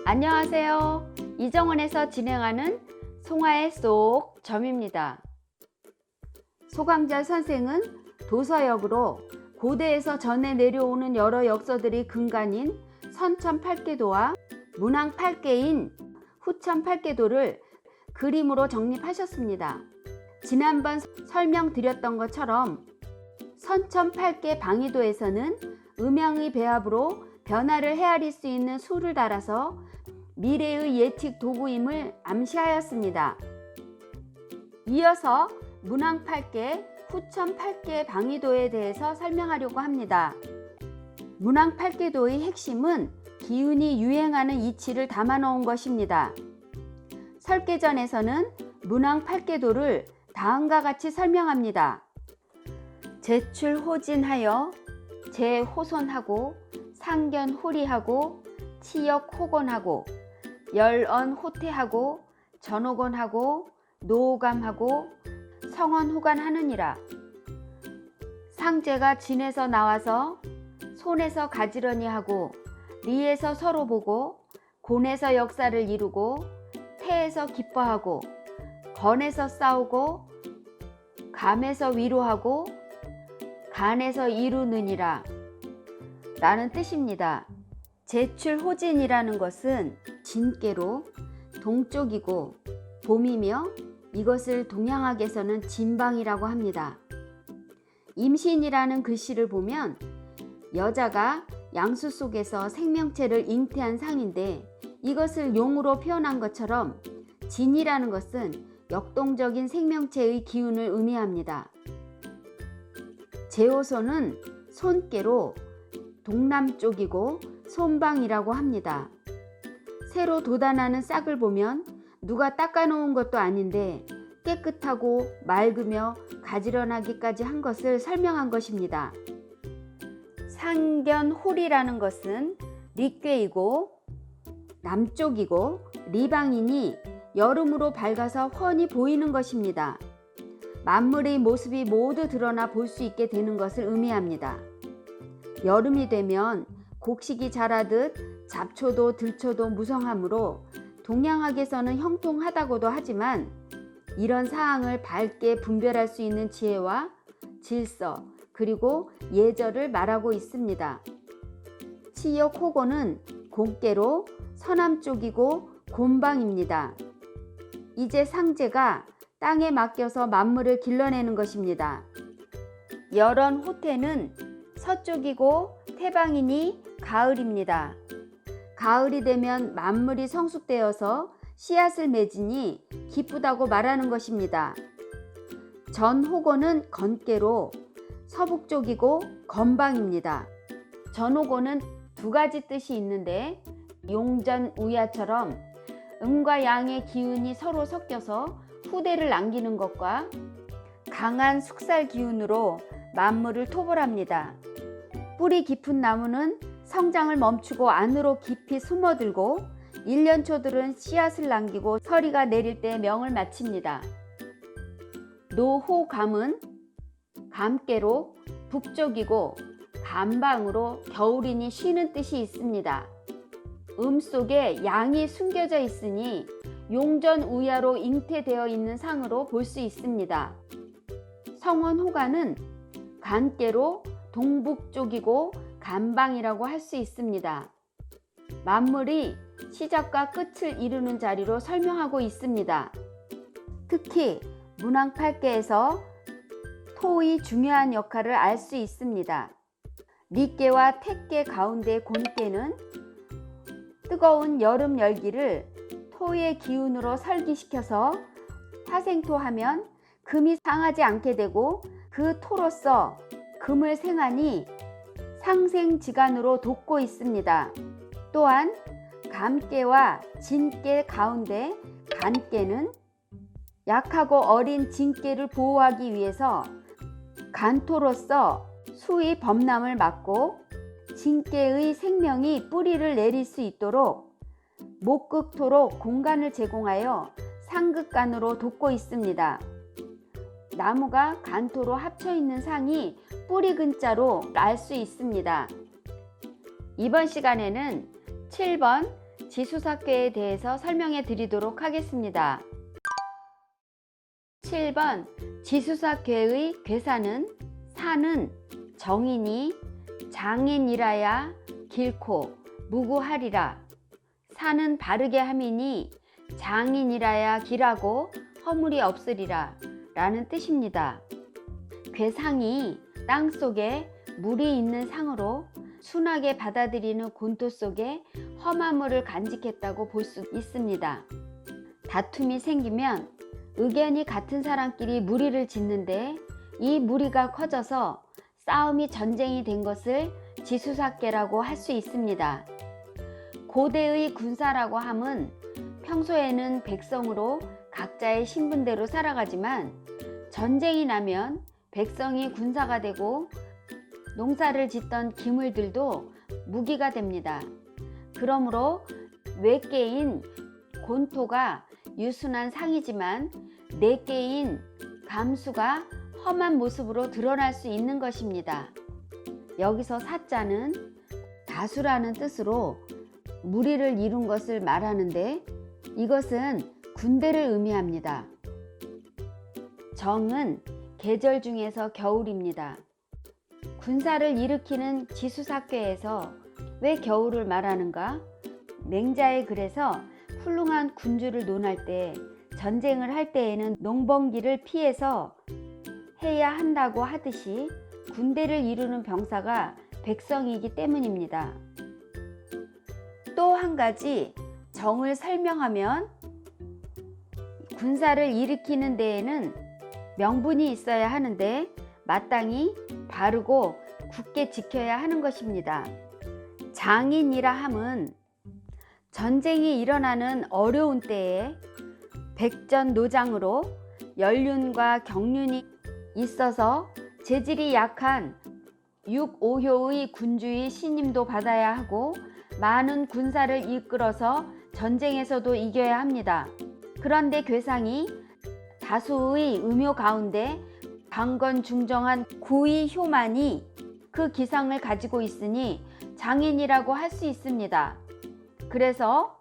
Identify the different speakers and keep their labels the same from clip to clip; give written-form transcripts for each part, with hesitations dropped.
Speaker 1: 안녕하세요. 이정원에서 진행하는 송화의 쏙 점입니다. 소강자 선생은 도서역으로 고대에서 전해 내려오는 여러 역서들이 근간인 선천 8계도와 문항 8계인 후천 8계도를 그림으로 정립하셨습니다. 지난번 설명드렸던 것처럼 선천 8계 방위도에서는 음양의 배합으로 변화를 헤아릴 수 있는 수를 달아서 미래의 예측 도구임을 암시하였습니다. 이어서 문항 8계, 후천 8계 방위도에 대해서 설명하려고 합니다. 문항 8계도의 핵심은 기운이 유행하는 이치를 담아놓은 것입니다. 설계전에서는 문항 8계도를 다음과 같이 설명합니다. 제출호진하여 제호손하고 상견호리하고 치역호곤하고 열언호태하고 전호곤하고 노감하고 성언호간하느니라. 상제가 진에서 나와서 손에서 가지런히 하고 리에서 서로 보고 곤에서 역사를 이루고 태에서 기뻐하고 건에서 싸우고 감에서 위로하고 간에서 이루느니라 라는 뜻입니다. 제출호진이라는 것은 진께로 동쪽이고 봄이며 이것을 동양학에서는 진방이라고 합니다. 임신이라는 글씨를 보면 여자가 양수 속에서 생명체를 잉태한 상인데 이것을 용으로 표현한 것처럼 진이라는 것은 역동적인 생명체의 기운을 의미합니다. 제호손은 손께로 동남쪽이고 손방이라고 합니다. 새로 돋아나는 싹을 보면 누가 닦아놓은 것도 아닌데 깨끗하고 맑으며 가지런하기까지 한 것을 설명한 것입니다. 상견홀이라는 것은 리꾀이고 남쪽이고 리방이니 여름으로 밝아서 훤히 보이는 것입니다. 만물의 모습이 모두 드러나 볼 수 있게 되는 것을 의미합니다. 여름이 되면 곡식이 자라듯 잡초도 들초도 무성하므로 동양학에서는 형통하다고도 하지만 이런 사항을 밝게 분별할 수 있는 지혜와 질서 그리고 예절을 말하고 있습니다. 치역호곤은 곤께로 서남쪽이고 곤방입니다. 이제 상제가 땅에 맡겨서 만물을 길러내는 것입니다. 열언호태는 서쪽이고 태방이니 가을입니다. 가을이 되면 만물이 성숙되어서 씨앗을 맺으니 기쁘다고 말하는 것입니다. 전호곤은 건께로 서북쪽이고 건방입니다. 전호곤은 두 가지 뜻이 있는데 용전우야처럼 음과 양의 기운이 서로 섞여서 후대를 남기는 것과 강한 숙살 기운으로 만물을 토벌합니다. 뿌리 깊은 나무는 성장을 멈추고 안으로 깊이 숨어들고 일년초들은 씨앗을 남기고 서리가 내릴 때 명을 마칩니다. 노호감은 감께로 북쪽이고 감방으로 겨울이니 쉬는 뜻이 있습니다. 속에 양이 숨겨져 있으니 용전우야로 잉태되어 있는 상으로 볼 수 있습니다. 성원호간은 간께로 동북쪽이고 간방이라고 할 수 있습니다. 만물이 시작과 끝을 이루는 자리로 설명하고 있습니다. 특히 문항 8계에서 토의 중요한 역할을 알 수 있습니다. 리께와 태께 가운데 곤께는 뜨거운 여름 열기를 토의 기운으로 설기시켜서 화생토하면 금이 상하지 않게 되고 그 토로서 금을 생하니 상생지간으로 돋고 있습니다. 또한 감깨와 진깨 가운데 간깨는 약하고 어린 진깨를 보호하기 위해서 간토로서 수의 범람을 막고 진깨의 생명이 뿌리를 내릴 수 있도록 목극토로 공간을 제공하여 상극간으로 돋고 있습니다. 나무가 간토로 합쳐있는 상이 뿌리 근자로 알 수 있습니다. 이번 시간에는 7번 지수사괴에 대해서 설명해 드리도록 하겠습니다. 7번 지수사괴의 괴사는 사는 정인이 장인이라야 길고 무구하리라. 사는 바르게 함이니 장인이라야 길하고 허물이 없으리라 라는 뜻입니다. 괴상이 땅속에 물이 있는 상으로 순하게 받아들이는 곤토 속에 험한 물을 간직했다고 볼 수 있습니다. 다툼이 생기면 의견이 같은 사람끼리 무리를 짓는데 이 무리가 커져서 싸움이 전쟁이 된 것을 지수사괴라고 할 수 있습니다. 고대의 군사라고 함은 평소에는 백성으로 각자의 신분대로 살아가지만 전쟁이 나면 백성이 군사가 되고 농사를 짓던 기물들도 무기가 됩니다. 그러므로 외계인 곤토가 유순한 상이지만 내계인 감수가 험한 모습으로 드러날 수 있는 것입니다. 여기서 사자는 다수라는 뜻으로 무리를 이룬 것을 말하는데 이것은 군대를 의미합니다. 정은 계절 중에서 겨울입니다. 군사를 일으키는 지수사괴에서 왜 겨울을 말하는가? 맹자의 글에서 훌륭한 군주를 논할 때 전쟁을 할 때에는 농번기를 피해서 해야 한다고 하듯이 군대를 이루는 병사가 백성이기 때문입니다. 또 한 가지 정을 설명하면 군사를 일으키는 데에는 명분이 있어야 하는데 마땅히 바르고 굳게 지켜야 하는 것입니다. 장인이라 함은 전쟁이 일어나는 어려운 때에 백전노장으로 연륜과 경륜이 있어서 재질이 약한 6,5효의 군주의 신임도 받아야 하고 많은 군사를 이끌어서 전쟁에서도 이겨야 합니다. 그런데 괴상이 다수의 의묘 가운데 강건중정한 구의 효만이 그 기상을 가지고 있으니 장인이라고 할 수 있습니다. 그래서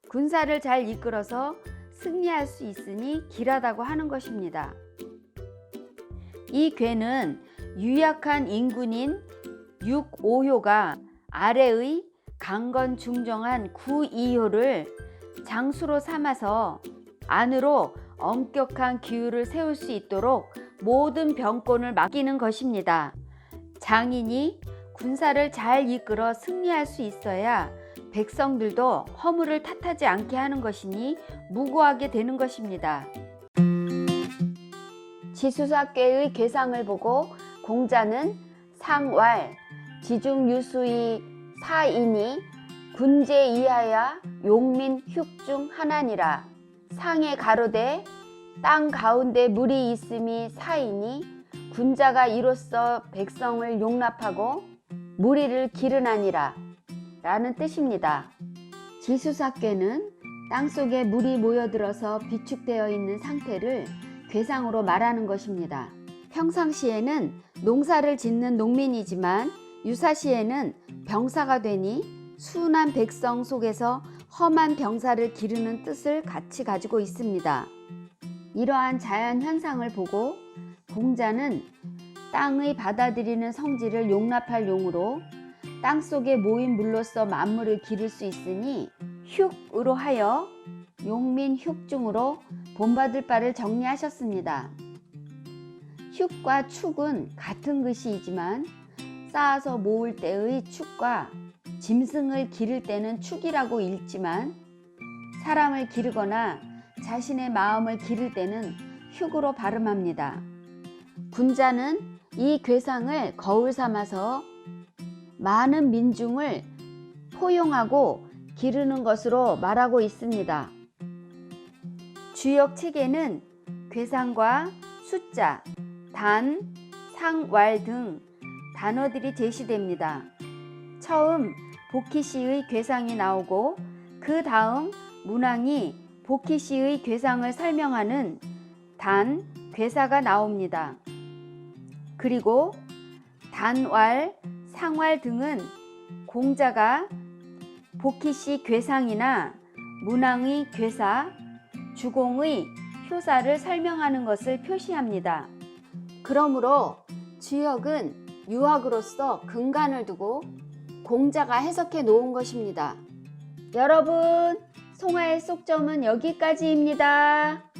Speaker 1: 군사를 잘 이끌어서 승리할 수 있으니 길하다고 하는 것입니다. 이 괴는 유약한 인군인 6,5효가 아래의 강건중정한 9,2효를 장수로 삼아서 안으로 엄격한 기율을 세울 수 있도록 모든 병권을 맡기는 것입니다. 장인이 군사를 잘 이끌어 승리할 수 있어야 백성들도 허물을 탓하지 않게 하는 것이니 무고하게 되는 것입니다. 지수사괴의 괴상을 보고 공자는 상왈 지중유수의 사인이 군제 이하야 용민 흉중 하나니라. 상에 가로되 땅 가운데 물이 있음이 사이니 군자가 이로써 백성을 용납하고 무리를 기르나니라 라는 뜻입니다. 지수사괴는 땅속에 물이 모여들어서 비축되어 있는 상태를 괴상으로 말하는 것입니다. 평상시에는 농사를 짓는 농민이지만 유사시에는 병사가 되니 순한 백성 속에서 험한 병사를 기르는 뜻을 같이 가지고 있습니다. 이러한 자연 현상을 보고 공자는 땅의 받아들이는 성질을 용납할 용으로 땅속에 모인 물로서 만물을 기를 수 있으니 흉으로 하여 용민 흉중으로 본받을 바를 정리하셨습니다. 흉과 축은 같은 글씨이지만 쌓아서 모을 때의 축과 짐승을 기를 때는 축이라고 읽지만 사람을 기르거나 자신의 마음을 기를 때는 흉으로 발음합니다. 군자는 이 괴상을 거울 삼아서 많은 민중을 포용하고 기르는 것으로 말하고 있습니다. 주역 책에는 괴상과 숫자, 단, 상, 왈 등 단어들이 제시됩니다. 처음 복희시의 괴상이 나오고 그 다음 문왕이 복희시의 괴상을 설명하는 단, 괴사가 나옵니다. 그리고 단왈, 상왈 등은 공자가 복희씨 괴상이나 문왕의 괴사, 주공의 효사를 설명하는 것을 표시합니다. 그러므로 주역은 유학으로서 근간을 두고 공자가 해석해 놓은 것입니다. 여러분, 송하의 속점은 여기까지입니다.